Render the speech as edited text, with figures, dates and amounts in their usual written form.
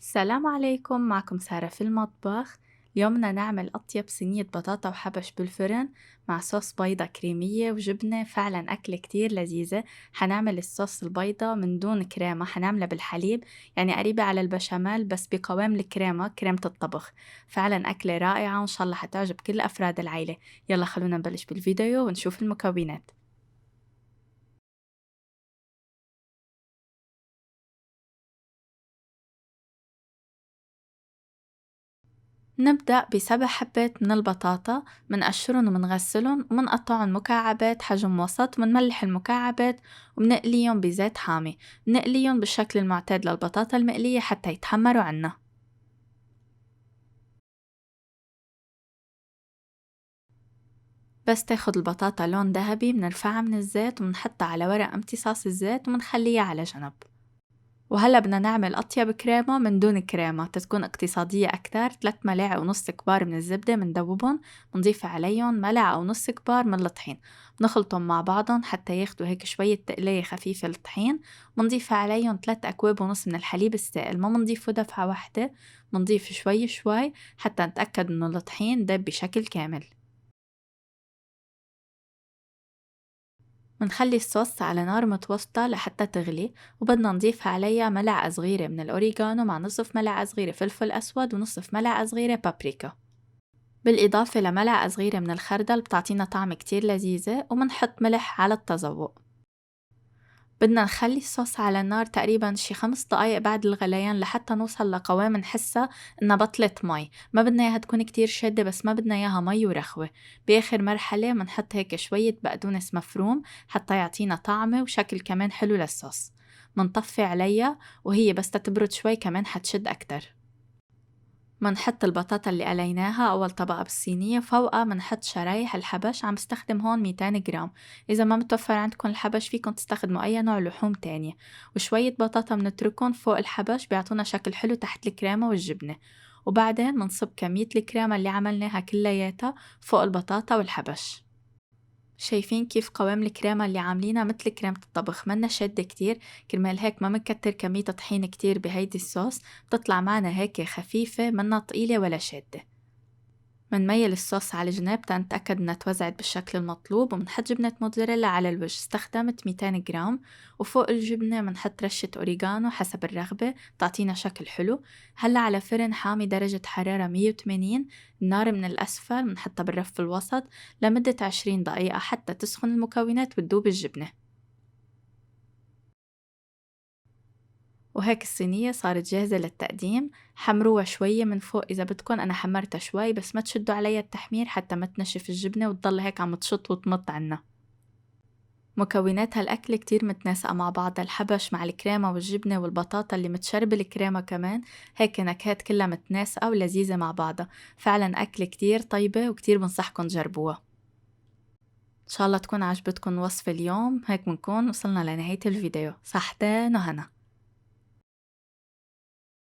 السلام عليكم، معكم سارة في المطبخ. اليوم بدنا نعمل أطيب صينية بطاطا وحبش بالفرن مع صوص بيضة كريمية وجبنة. فعلا أكلة كتير لذيذة. حنعمل الصوص البيضة من دون كريمة، حنعملها بالحليب، يعني قريبة على البشاميل بس بقوام الكريمة، كريمة الطبخ. فعلا أكلة رائعة وإن شاء الله حتعجب كل أفراد العيلة. يلا خلونا نبلش بالفيديو ونشوف المكونات. نبدأ بسبع حبات من البطاطا، منقشرن ومنغسلن ومنقطعن مكعبات حجم وسط، ومنملح المكعبات ومنقليهم بزيت حامي. منقليهم بالشكل المعتاد للبطاطا المقلية حتى يتحمروا عنا. بس تاخد البطاطا لون ذهبي منرفعها من الزيت ومنحطها على ورق امتصاص الزيت ومنخليها على جنب. وهلأ بدنا نعمل أطيب كريمة من دون كريمة تتكون اقتصادية أكتر. 3 ملاعق ونص كبار من الزبدة مندوبهم، بنضيف عليهم ملعقة ونص كبار من الطحين، بنخلطهم مع بعضهم حتى ياخدوا هيك شوية تقلية خفيفة الطحين. بنضيف عليهم 3 أكواب ونص من الحليب السائل، ما بنضيفه دفعة واحدة، بنضيف شوي شوي حتى نتأكد إنه الطحين داب بشكل كامل. منخلي الصوص على نار متوسطة لحتى تغلي، وبدنا نضيف عليها ملعقة صغيرة من الأوريغانو مع نصف ملعقة صغيرة فلفل أسود ونصف ملعقة صغيرة بابريكا، بالإضافة لملعقة صغيرة من الخردل بتعطينا طعم كتير لذيذة، ومنحط ملح على التذوق. بدنا نخلي الصوص على النار تقريبا شي 5 دقايق بعد الغليان لحتى نوصل لقوام نحسها إنها بطلت مي، ما بدنا إياها تكون كتير شادة بس ما بدنا إياها مي ورخوة. بآخر مرحلة منحط هيك شوية بقدونس مفروم حتى يعطينا طعمة وشكل كمان حلو للصوص. منطفي عليها وهي بس تتبرد شوي كمان حتشد أكتر. منحط البطاطا اللي قليناها أول طبقة بالصينية، فوقها منحط شرايح الحبش، عم بستخدم هون 200 جرام. إذا ما متوفر عندكم الحبش فيكن تستخدموا أي نوع لحوم تانية. وشوية بطاطا منتركن فوق الحبش بيعطونا شكل حلو تحت الكريمة والجبنة. وبعدين منصب كمية الكريمة اللي عملناها كلياتها فوق البطاطا والحبش. شايفين كيف قوام الكريمة اللي عاملينها مثل كريمة الطبخ، منا شادة كتير، كرمال هيك ما منكتر كمية طحين كتير بهيدي الصوص، بتطلع معنا هيك خفيفة منا طقيلة ولا شادة. منميل الصوص على الجناب تنتأكد انها توزعت بالشكل المطلوب، ومنحط جبنة موتزاريلا على الوجه، استخدمت 200 جرام. وفوق الجبنة منحط رشة أوريغانو حسب الرغبة تعطينا شكل حلو. هلا على فرن حامي درجة حرارة 180، النار من الأسفل منحطها بالرف الوسط لمدة 20 دقيقة حتى تسخن المكونات وتدوب الجبنة. وهيك الصينية صارت جاهزة للتقديم. حمروها شوية من فوق إذا بدكن، أنا حمرتها شوي بس ما تشدوا عليها التحمير حتى ما تنشف الجبنة وتضل هيك عم تشط وتمط عنا. مكونات هالأكل كتير متناسقة مع بعض، الحبش مع الكريمة والجبنة والبطاطا اللي متشرب الكريمة كمان، هيك نكهات كلها متناسقة ولذيذة مع بعضها. فعلا أكل كتير طيبة وكتير بنصحكن تجربوها. إن شاء الله تكون عجبتكن وصفة اليوم. هيك بنكون وصلنا لنهاية الفيديو. صحتين وهنا.